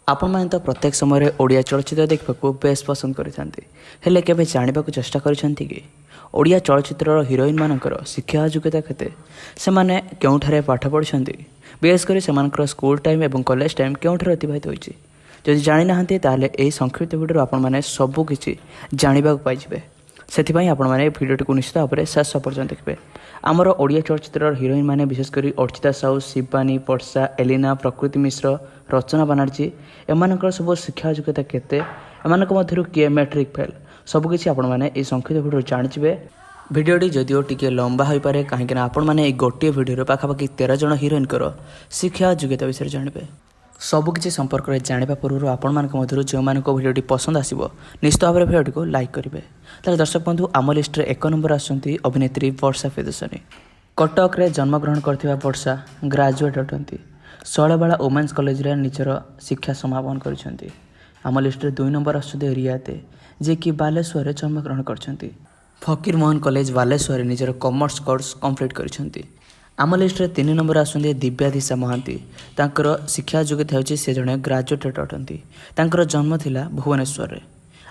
आपण मैंने तो प्रत्येक समय ओडिया चलचित्र देखा बेस पसंद करें केवे जानवा चेष्टा कि ओडिया चलचित्र हिरोइन मानकर शिक्षा योग्यता केते से माने केउठारे पाठ पढ़ी विशेषकर से स्कूल टाइम और कॉलेज टाइम केउठारे अतिबाहित होइछि जदि जानि नाहंती ताले एही संक्षिप्त वीडियो आपण माने सब किछि जानिबा पाइजिबे सेथिपई आपण माने वीडियो को निश्चित भाव में शेष पर्यटन देखिए आमर ओडिया चलचित्र हिरोइन माने विशेषकर अर्चिता साहू शिवानी वर्षा एलिना प्रकृति मिश्र रचना बानार्जी एमानकर सब शिक्षा योग्यता केते एमानक मध्यरु किए मैट्रिक फेल सबकिछि आपण माने ए संक्षिप्त वीडियो जानिजिबे भिडियोटी जदिओ टिके लंबा हो पारे कहीं आपण माने गोटे भिडियो पाखापाखि 13 जन हिरोइन शिक्षा योग्यता विषय जानबे सबकिछि संपर्क में जाना पूर्व आपण मध्य जो भिडियोटी पसंद आसो निश्चित भाव में भिडियो को लाइक करेंगे ताले दर्शक बंधु आम लिस्ट एक नंबर आसुँच अभिनेत्री वर्षा प्रियदर्शनी कटक रे जन्मग्रहण करथिबा वर्षा ग्राजुएट अटंती शैलबाला वुमेन्स कॉलेज रे निजर शिक्षा समापन करछंती आम लिस्ट 2 नंबर आसुँच रियाते जे कि बालेश्वर जन्मग्रहण करछंती फकीर मोहन कॉलेज बालेश्वर निजर कॉमर्स कोर्स कंप्लीट करछंती आम लिस्ट 3 नंबर आसुँच दिव्याधीशा महांती तांकर शिक्षा योग्यता होची से जने ग्राजुएट अटंती तांकर जन्म थिला भुवनेश्वर रे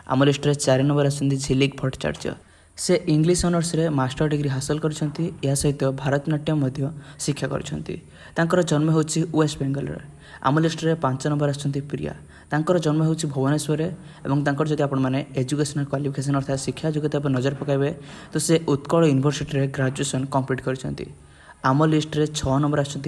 आम लिस्ट 4 नंबर आसुँच झिलिक भट्टाचार्य से इंग्लिश ऑनर्स रे मास्टर डिग्री हासिल करछंती या सहित भारतनाट्यम मध्य शिक्षा करछंती तांकर जन्म होची वेस्ट बेंगल रे आम लिस्ट रे 5 नंबर आसुँच प्रिया तांकर जन्म होची भुवनेश्वर रे एवं तांकर जदि आपण माने एजुकेशनल क्वालिफिकेशन अर्थात शिक्षा योग्यता पर नजर पकाइबे तो से उत्कल यूनिवर्सिटी रे ग्रेजुएशन कंप्लीट करछंती आम लिस्ट रे 6 नंबर आसुँच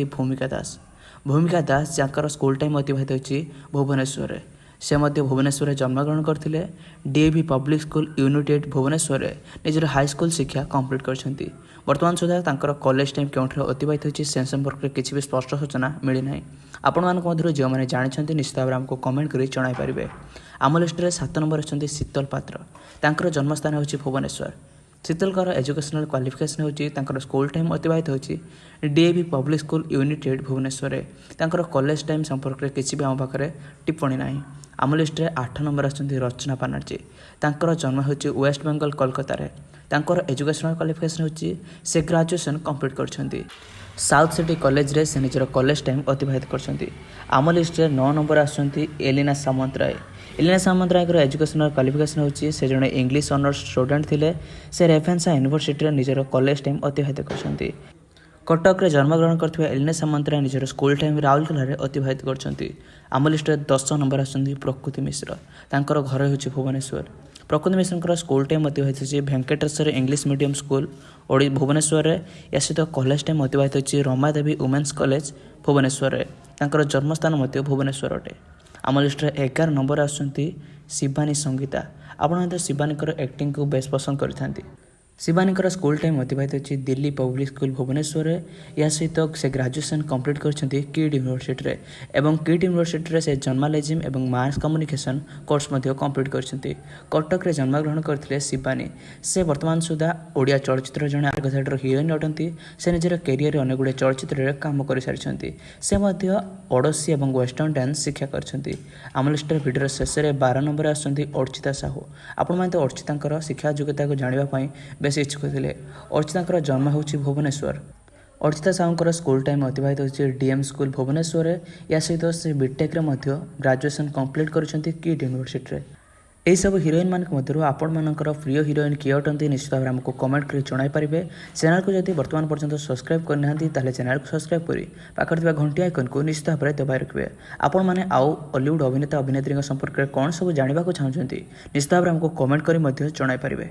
भूमिका दास जहाँ स्कूल टाइम अतिबाहित होती भुवनेश्वर रे से मध्य भुवनेश्वर जन्मग्रहण करते DAV public school unit eight Bhubaneswar रे निजर हाई स्कूल शिक्षा कंप्लीट करछंती वर्तमान सुधा तांकर कॉलेज टाइम केउठरे अतिबाहित होती से संपर्क में किसी भी स्पष्ट सूचना मिली ना आपण मध्य जो मैंने जानते निश्चित भाव में आमको कमेंट कर जणाई पारे आम लिस्ट रे 7 नंबर आसुँच शीतल पात्र तांकर जन्मस्थान होची भुवनेश्वर शीतलकर एजुकेशनल क्वालिफिकेशन होची स्कूल टाइम अतिबाहित होची DAV public school unit eight Bhubaneswar रे कॉलेज टाइम संपर्क में किसी भी आम पाखे टिप्पणी ना आम लिस्ट रे 8 नंबर आसुँच रचना बानार्जी तांकर जन्म होची वेस्ट बेंगल कोलकाता रे तांकर एजुकेशनल क्वालिफिकेशन होची से ग्रेजुएशन कंप्लीट करछंती साउथ सिटी कॉलेज रे से निजर कॉलेज टाइम अतिबाहित करछंती आम लिस्ट रे 9 नंबर आसुँच एलिना सामंतराय एलिना सामंतरायर एजुकेशनल क्वालिफिकेशन होची से जने इंग्लिश ऑनर्स स्टूडेंट थिले से रेफेन्सा यूनिवर्सिटी रे निजर कॉलेज टाइम अतिबाहित करछंती कटक रे जन्मग्रहण करथिबा एलिना सामंतराय निजर स्कूल टाइम राउरकेला रे अतिबाहित करछंती आम लिस्ट रे 10 नंबर आसुँच प्रकृति मिश्र तांकर घर होची भुवनेश्वर प्रकृति मिश्र स्कूल टाइम अतिबाहित होची वेंकटेश्वर इंग्लिश मीडियम स्कूल ओडी भुवनेश्वर रे या सहित कॉलेज टाइम अतिबाहित होची रमादेवी वुमेन्स कॉलेज भुवनेश्वर रे तांकर जन्मस्थान मध्य भुवनेश्वर अटे आम लिस्ट रे 11 नंबर आसुँच शिवानी संगीता आपण शिवानी एक्टिंग को बेस पसंद करथांती शिवानी स्कूल टाइम अतिबाहित होची दिल्ली पब्लिक स्कूल भुवनेश्वर या सहित से ग्रेजुएशन कंप्लीट करछंती किड यूनिवर्सिटी रे एवं किड यूनिवर्सिटी रे से जर्नलिज्म एवं मास कम्युनिकेशन कोर्स मध्य कंप्लीट करछंती कटक रे जन्मग्रहण करथिले शिवानी से वर्तमान सुधा ओडिया चलचित्र जने आगधाडर हिरोइन अटंती से निजर कैरियर रे अनेक गुडे चलचित्र रे काम करि सारिछंती से मध्य ओडोसी एवं वेस्टर्न डांस शिक्षा करछंती आम लिस्ट रे वीडियो शेष रे 12 नंबर आसुँच अर्चिता साहू आपण माने अर्चितांकर शिक्षा योग्यता को जानिबा पई बेस इच्छुक थे अर्चिता जन्म होची भुवनेश्वर अर्चिता साहूर स्कूल टाइम अतिबाहित होची डीएम स्कूल भुवनेश्वर या सहित से बीटेक रे मध्य ग्रेजुएशन कंप्लीट करछंती किड यूनिवर्सिटी रे एही सब हिरोइन मान मध्य आपण मानकर प्रिय हिरोइन किए अटंती निश्चित भाव में आमको कमेंट कर जणाई पारे चैनल को जब वर्तमान पर्यंत सब्सक्राइब करना ताले चैनल को सब्सक्राइब करी पाखर घंटी आइकन को निश्चित भाव में दबाई रखिए आपण मैंने आउ हॉलीवुड अभिनेता अभिनेत्री संपर्क में कौन सब जानवा चाहते निश्चित भाव में आमको कमेंट कर जणाई पारे।